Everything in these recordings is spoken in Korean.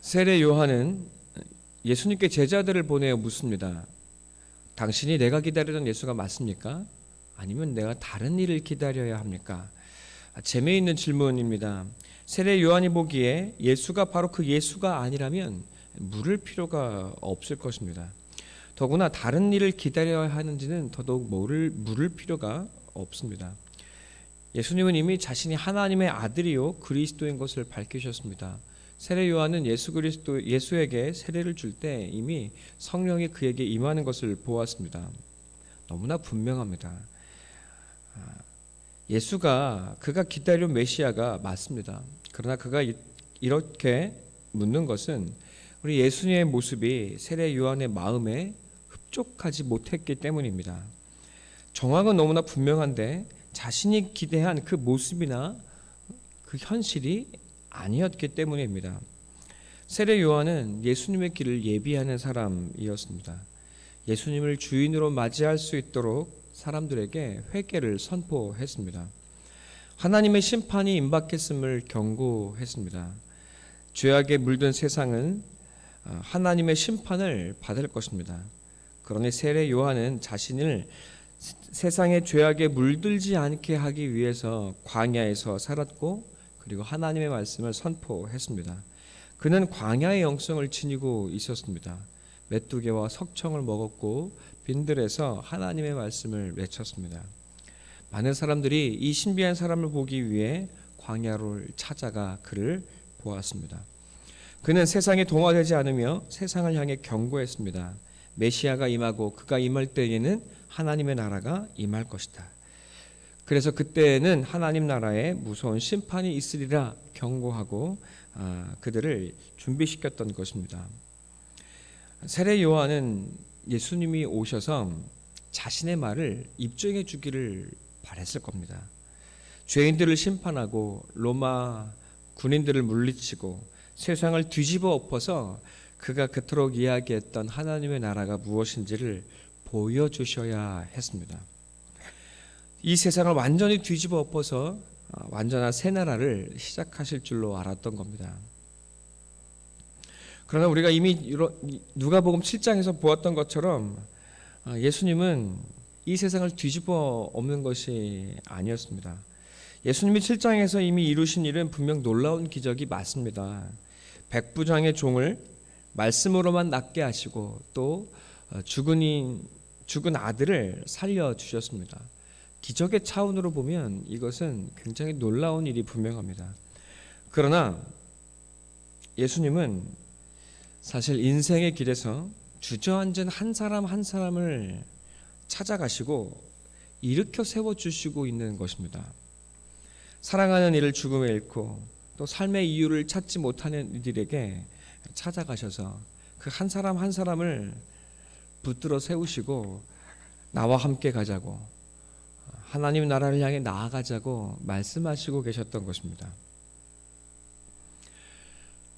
세례 요한은 예수님께 제자들을 보내어 묻습니다. 당신이 내가 기다리던 예수가 맞습니까? 아니면 내가 다른 일을 기다려야 합니까? 재미있는 질문입니다. 세례 요한이 보기에 예수가 바로 그 예수가 아니라면 물을 필요가 없을 것입니다. 더구나 다른 일을 기다려야 하는지는 더더욱 물을 필요가 없습니다. 예수님은 이미 자신이 하나님의 아들이요 그리스도인 것을 밝히셨습니다. 세례 요한은 예수에게 세례를 줄 때 이미 성령이 그에게 임하는 것을 보았습니다. 너무나 분명합니다. 예수가 그가 기다린 메시아가 맞습니다. 그러나 그가 이렇게 묻는 것은 우리 예수님의 모습이 세례 요한의 마음에 흡족하지 못했기 때문입니다. 정황은 너무나 분명한데 자신이 기대한 그 모습이나 그 현실이 아니었기 때문입니다. 세례 요한은 예수님의 길을 예비하는 사람이었습니다. 예수님을 주인으로 맞이할 수 있도록 사람들에게 회개를 선포했습니다. 하나님의 심판이 임박했음을 경고했습니다. 죄악에 물든 세상은 하나님의 심판을 받을 것입니다. 그러니 세례 요한은 자신을 세상의 죄악에 물들지 않게 하기 위해서 광야에서 살았고 그리고 하나님의 말씀을 선포했습니다. 그는 광야의 영성을 지니고 있었습니다. 메뚜기와 석청을 먹었고 빈들에서 하나님의 말씀을 외쳤습니다. 많은 사람들이 이 신비한 사람을 보기 위해 광야를 찾아가 그를 보았습니다. 그는 세상에 동화되지 않으며 세상을 향해 경고했습니다. 메시아가 임하고 그가 임할 때에는 하나님의 나라가 임할 것이다. 그래서 그때는 하나님 나라에 무서운 심판이 있으리라 경고하고 그들을 준비시켰던 것입니다. 세례 요한은 예수님이 오셔서 자신의 말을 입증해 주기를 바랬을 겁니다. 죄인들을 심판하고 로마 군인들을 물리치고 세상을 뒤집어 엎어서 그가 그토록 이야기했던 하나님의 나라가 무엇인지를 보여주셔야 했습니다. 이 세상을 완전히 뒤집어 엎어서 완전한 새 나라를 시작하실 줄로 알았던 겁니다. 그러나 우리가 이미 누가복음 7장에서 보았던 것처럼 예수님은 이 세상을 뒤집어 엎는 것이 아니었습니다. 예수님이 7장에서 이미 이루신 일은 분명 놀라운 기적이 맞습니다. 백부장의 종을 말씀으로만 낫게 하시고 또 죽은 아들을 살려주셨습니다. 기적의 차원으로 보면 이것은 굉장히 놀라운 일이 분명합니다. 그러나 예수님은 사실 인생의 길에서 주저앉은 한 사람 한 사람을 찾아가시고 일으켜 세워주시고 있는 것입니다. 사랑하는 이를 죽음에 잃고 또 삶의 이유를 찾지 못하는 이들에게 찾아가셔서 그 한 사람 한 사람을 붙들어 세우시고 나와 함께 가자고 하나님 나라를 향해 나아가자고 말씀하시고 계셨던 것입니다.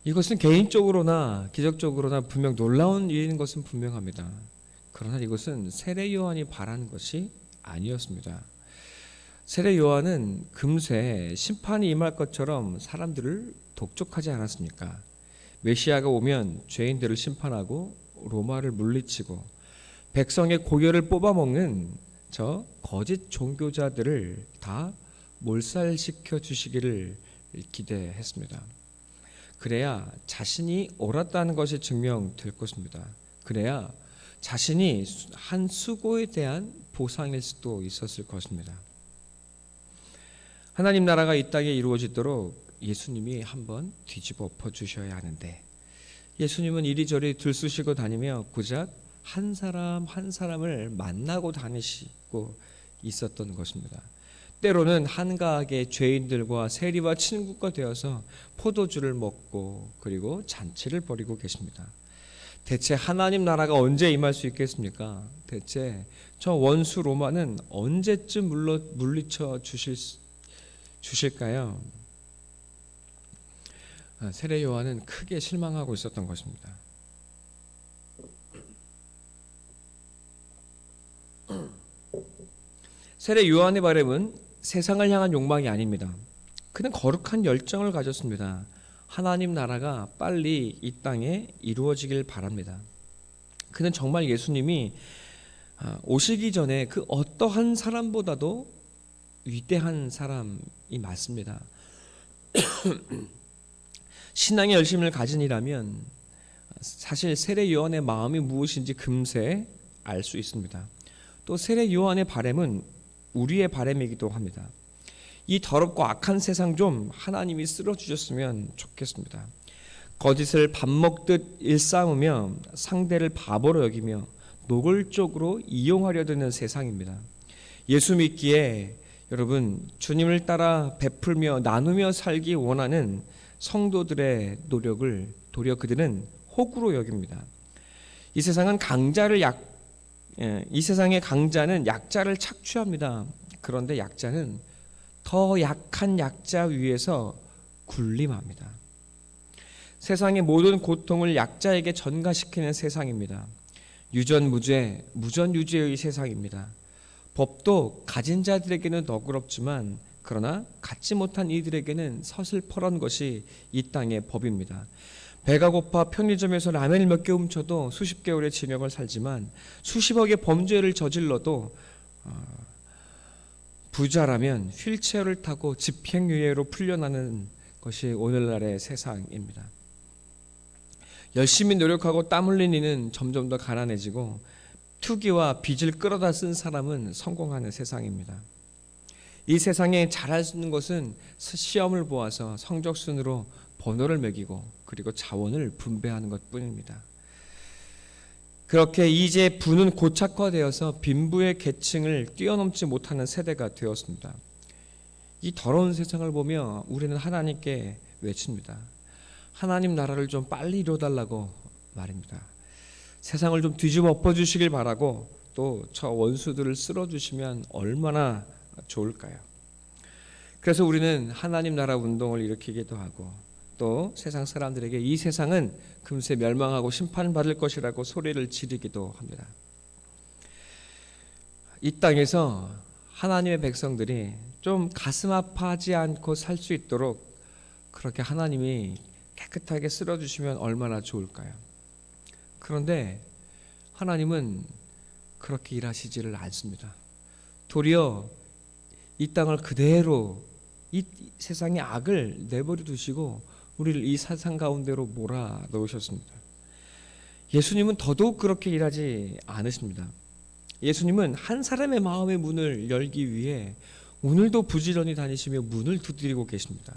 이것은 개인적으로나 기적적으로나 분명 놀라운 일인 것은 분명합니다. 그러나 이것은 세례 요한이 바라는 것이 아니었습니다. 세례 요한은 금세 심판이 임할 것처럼 사람들을 독촉하지 않았습니까? 메시아가 오면 죄인들을 심판하고 로마를 물리치고 백성의 고열을 뽑아먹는 저 거짓 종교자들을 다 몰살시켜 주시기를 기대했습니다. 그래야 자신이 옳았다는 것이 증명될 것입니다. 그래야 자신이 한 수고에 대한 보상일 수도 있었을 것입니다. 하나님 나라가 이 땅에 이루어지도록 예수님이 한번 뒤집어 엎어주셔야 하는데 예수님은 이리저리 들쑤시고 다니며 고작 한 사람 한 사람을 만나고 다니시고 있었던 것입니다. 때로는 한가하게 죄인들과 세리와 친구가 되어서 포도주를 먹고 그리고 잔치를 벌이고 계십니다. 대체 하나님 나라가 언제 임할 수 있겠습니까? 대체 저 원수 로마는 언제쯤 물리쳐 주실까요? 세례 요한은 크게 실망하고 있었던 것입니다. 세례 요한의 바람은 세상을 향한 욕망이 아닙니다. 그는 거룩한 열정을 가졌습니다. 하나님 나라가 빨리 이 땅에 이루어지길 바랍니다. 그는 정말 예수님이 오시기 전에 그 어떠한 사람보다도 위대한 사람이 맞습니다. 신앙의 열심을 가진이라면 사실 세례 요한의 마음이 무엇인지 금세 알 수 있습니다. 또 세례 요한의 바람은 우리의 바람이기도 합니다. 이 더럽고 악한 세상 좀 하나님이 쓸어주셨으면 좋겠습니다. 거짓을 밥 먹듯 일삼으며 상대를 바보로 여기며 노골적으로 이용하려 드는 세상입니다. 예수 믿기에 여러분 주님을 따라 베풀며 나누며 살기 원하는 성도들의 노력을 도리어 그들은 호구로 여깁니다. 이 세상의 강자는 약자를 착취합니다. 그런데 약자는 더 약한 약자 위에서 군림합니다. 세상의 모든 고통을 약자에게 전가시키는 세상입니다. 유전무죄, 무전유죄의 세상입니다. 법도 가진 자들에게는 너그럽지만 그러나 갖지 못한 이들에게는 서슬퍼런 것이 이 땅의 법입니다. 배가 고파 편의점에서 라면을 몇 개 훔쳐도 수십 개월의 징역을 살지만 수십억의 범죄를 저질러도 부자라면 휠체어를 타고 집행유예로 풀려나는 것이 오늘날의 세상입니다. 열심히 노력하고 땀 흘린 이는 점점 더 가난해지고 투기와 빚을 끌어다 쓴 사람은 성공하는 세상입니다. 이 세상에 잘할 수 있는 것은 시험을 보아서 성적순으로 번호를 매기고 그리고 자원을 분배하는 것뿐입니다. 그렇게 이제 부는 고착화되어서 빈부의 계층을 뛰어넘지 못하는 세대가 되었습니다. 이 더러운 세상을 보며 우리는 하나님께 외칩니다. 하나님 나라를 좀 빨리 이루어달라고 말입니다. 세상을 좀 뒤집어 엎어주시길 바라고 또 저 원수들을 쓸어주시면 얼마나 좋을까요? 그래서 우리는 하나님 나라 운동을 일으키기도 하고 또 세상 사람들에게 이 세상은 금세 멸망하고 심판받을 것이라고 소리를 지르기도 합니다. 이 땅에서 하나님의 백성들이 좀 가슴 아파하지 않고 살 수 있도록 그렇게 하나님이 깨끗하게 쓸어주시면 얼마나 좋을까요? 그런데 하나님은 그렇게 일하시지를 않습니다. 도리어 이 땅을 그대로 이 세상의 악을 내버려 두시고 우리를 이 세상 가운데로 몰아넣으셨습니다. 예수님은 더더욱 그렇게 일하지 않으십니다. 예수님은 한 사람의 마음의 문을 열기 위해 오늘도 부지런히 다니시며 문을 두드리고 계십니다.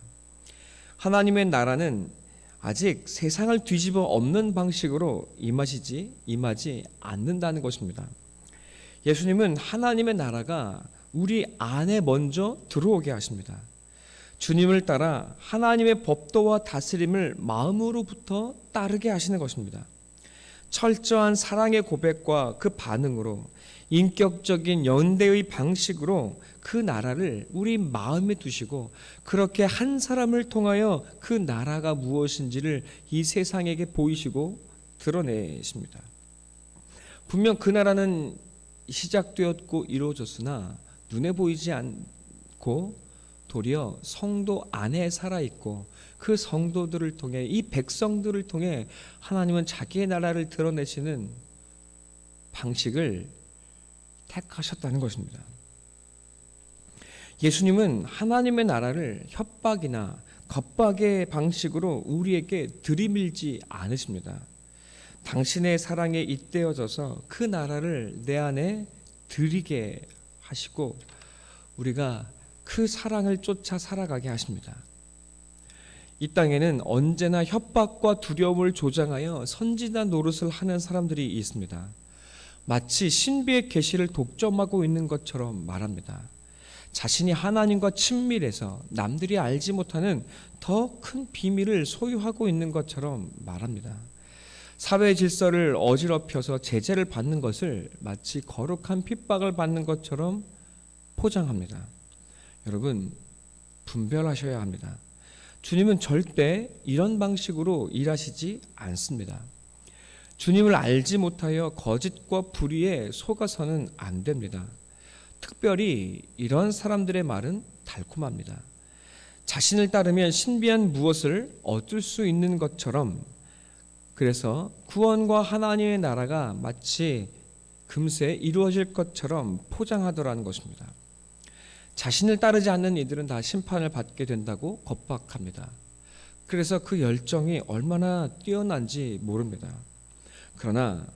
하나님의 나라는 아직 세상을 뒤집어 엎는 방식으로 임하지 않는다는 것입니다. 예수님은 하나님의 나라가 우리 안에 먼저 들어오게 하십니다. 주님을 따라 하나님의 법도와 다스림을 마음으로부터 따르게 하시는 것입니다. 철저한 사랑의 고백과 그 반응으로 인격적인 연대의 방식으로 그 나라를 우리 마음에 두시고 그렇게 한 사람을 통하여 그 나라가 무엇인지를 이 세상에게 보이시고 드러내십니다. 분명 그 나라는 시작되었고 이루어졌으나 눈에 보이지 않고 도리어 성도 안에 살아있고 그 성도들을 통해 이 백성들을 통해 하나님은 자기의 나라를 드러내시는 방식을 택하셨다는 것입니다. 예수님은 하나님의 나라를 협박이나 겁박의 방식으로 우리에게 들이밀지 않으십니다. 당신의 사랑에 잇대어져서 그 나라를 내 안에 들이게 하시고 우리가 그 사랑을 쫓아 살아가게 하십니다. 이 땅에는 언제나 협박과 두려움을 조장하여 선지자 노릇을 하는 사람들이 있습니다. 마치 신비의 계시를 독점하고 있는 것처럼 말합니다. 자신이 하나님과 친밀해서 남들이 알지 못하는 더 큰 비밀을 소유하고 있는 것처럼 말합니다. 사회 질서를 어지럽혀서 제재를 받는 것을 마치 거룩한 핍박을 받는 것처럼 포장합니다. 여러분, 분별하셔야 합니다. 주님은 절대 이런 방식으로 일하시지 않습니다. 주님을 알지 못하여 거짓과 불의에 속아서는 안 됩니다. 특별히 이런 사람들의 말은 달콤합니다. 자신을 따르면 신비한 무엇을 얻을 수 있는 것처럼, 그래서 구원과 하나님의 나라가 마치 금세 이루어질 것처럼 포장하더라는 것입니다. 자신을 따르지 않는 이들은 다 심판을 받게 된다고 겁박합니다. 그래서 그 열정이 얼마나 뛰어난지 모릅니다. 그러나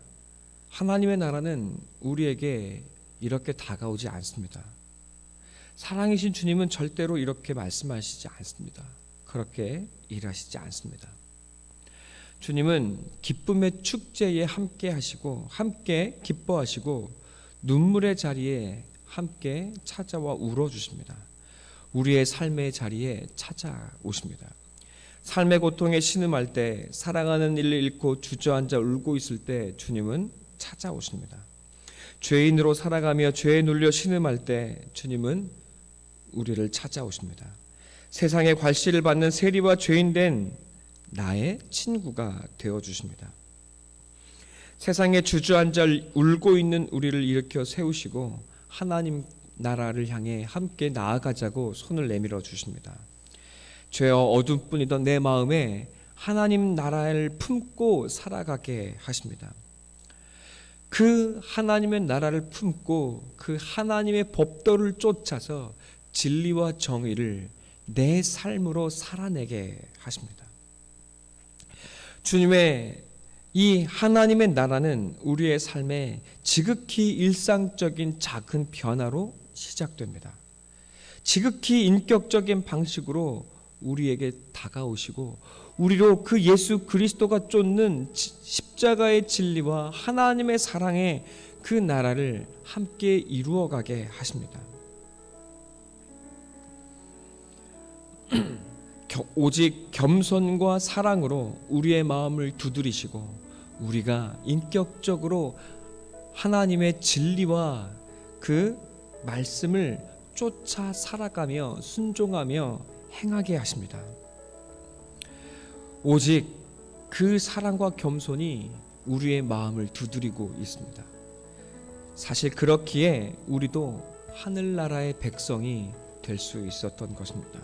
하나님의 나라는 우리에게 이렇게 다가오지 않습니다. 사랑이신 주님은 절대로 이렇게 말씀하시지 않습니다. 그렇게 일하시지 않습니다. 주님은 기쁨의 축제에 함께 하시고 함께 기뻐하시고 눈물의 자리에 함께 찾아와 울어주십니다. 우리의 삶의 자리에 찾아오십니다. 삶의 고통에 신음할 때, 사랑하는 이를 잃고 주저앉아 울고 있을 때 주님은 찾아오십니다. 죄인으로 살아가며 죄에 눌려 신음할 때 주님은 우리를 찾아오십니다. 세상의 괄시를 받는 세리와 죄인된 나의 친구가 되어주십니다. 세상에 주저앉아 울고 있는 우리를 일으켜 세우시고 하나님 나라를 향해 함께 나아가자고 손을 내밀어 주십니다. 죄와 어둠뿐이던 내 마음에 하나님 나라를 품고 살아가게 하십니다. 그 하나님의 나라를 품고 그 하나님의 법도를 쫓아서 진리와 정의를 내 삶으로 살아내게 하십니다. 주님의 이 하나님의 나라는 우리의 삶에 지극히 일상적인 작은 변화로 시작됩니다. 지극히 인격적인 방식으로 우리에게 다가오시고 우리로 그 예수 그리스도가 쫓는 십자가의 진리와 하나님의 사랑의 그 나라를 함께 이루어가게 하십니다. 오직 겸손과 사랑으로 우리의 마음을 두드리시고 우리가 인격적으로 하나님의 진리와 그 말씀을 쫓아 살아가며 순종하며 행하게 하십니다. 오직 그 사랑과 겸손이 우리의 마음을 두드리고 있습니다. 사실 그렇기에 우리도 하늘나라의 백성이 될 수 있었던 것입니다.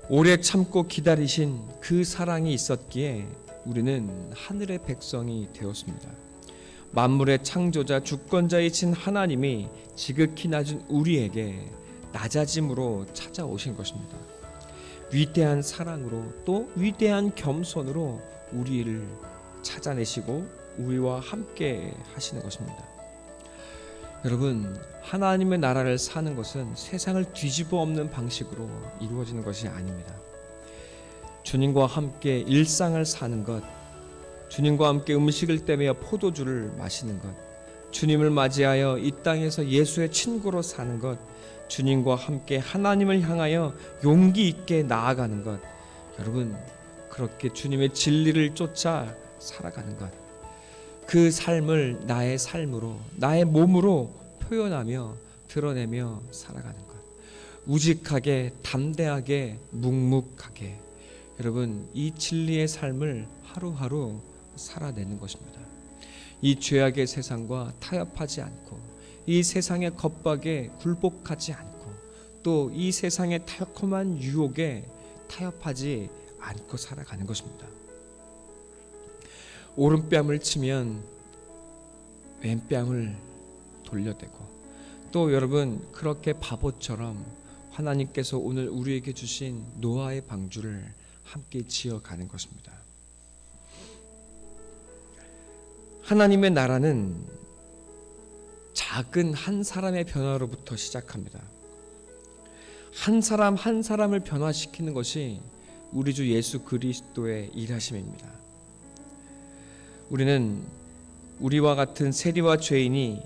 오래 참고 기다리신 그 사랑이 있었기에 우리는 하늘의 백성이 되었습니다. 만물의 창조자 주권자이신 하나님이 지극히 낮은 우리에게 낮아짐으로 찾아오신 것입니다. 위대한 사랑으로 또 위대한 겸손으로 우리를 찾아내시고 우리와 함께 하시는 것입니다. 여러분, 하나님의 나라를 사는 것은 세상을 뒤집어 엎는 방식으로 이루어지는 것이 아닙니다. 주님과 함께 일상을 사는 것, 주님과 함께 음식을 떼며 포도주를 마시는 것, 주님을 맞이하여 이 땅에서 예수의 친구로 사는 것, 주님과 함께 하나님을 향하여 용기 있게 나아가는 것, 여러분, 그렇게 주님의 진리를 쫓아 살아가는 것, 그 삶을 나의 삶으로, 나의 몸으로 표현하며 드러내며 살아가는 것, 우직하게, 담대하게, 묵묵하게, 여러분, 이 진리의 삶을 하루하루 살아내는 것입니다. 이 죄악의 세상과 타협하지 않고, 이 세상의 겁박에 굴복하지 않고, 또 이 세상의 달콤한 유혹에 타협하지 않고 살아가는 것입니다. 오른뺨을 치면 왼뺨을 돌려대고, 또 여러분, 그렇게 바보처럼 하나님께서 오늘 우리에게 주신 노아의 방주를 함께 지어가는 것입니다. 하나님의 나라는 작은 한 사람의 변화로부터 시작합니다. 한 사람 한 사람을 변화시키는 것이 우리 주 예수 그리스도의 일하심입니다. 우리는 우리와 같은 세리와 죄인이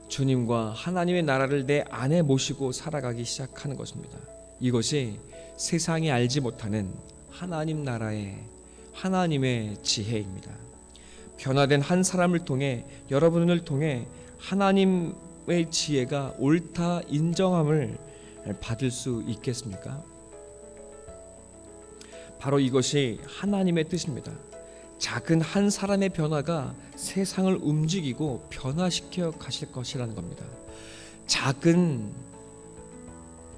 주님과 하나님의 나라를 내 안에 모시고 살아가기 시작하는 것입니다. 이것이 세상이 알지 못하는 하나님 나라의 하나님의 지혜입니다. 변화된 한 사람을 통해, 여러분을 통해 하나님의 지혜가 옳다 인정함을 받을 수 있겠습니까? 바로 이것이 하나님의 뜻입니다. 작은 한 사람의 변화가 세상을 움직이고 변화시켜 가실 것이라는 겁니다. 작은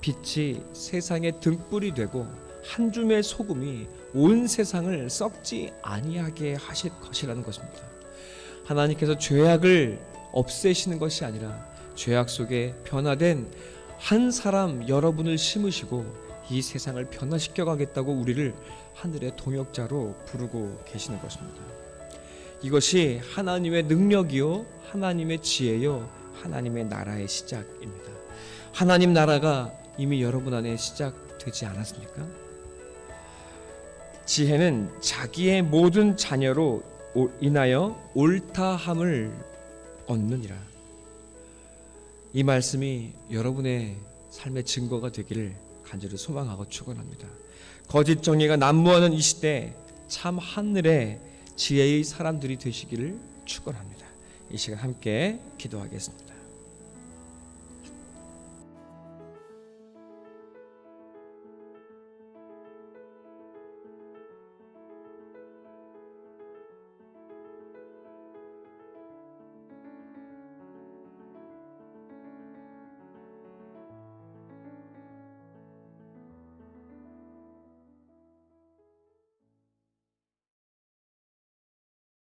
빛이 세상의 등불이 되고 한 줌의 소금이 온 세상을 썩지 아니하게 하실 것이라는 것입니다. 하나님께서 죄악을 없애시는 것이 아니라 죄악 속에 변화된 한 사람 여러분을 심으시고 이 세상을 변화시켜 가겠다고 우리를 하늘의 동역자로 부르고 계시는 것입니다. 이것이 하나님의 능력이요, 하나님의 지혜요, 하나님의 나라의 시작입니다. 하나님 나라가 이미 여러분 안에 시작되지 않았습니까? 지혜는 자기의 모든 자녀로 인하여 옳다함을 얻느니라. 이 말씀이 여러분의 삶의 증거가 되기를 간절히 소망하고 축원합니다. 거짓 정의가 난무하는 이 시대 참 하늘의 지혜의 사람들이 되시기를 축원합니다. 이 시간 함께 기도하겠습니다.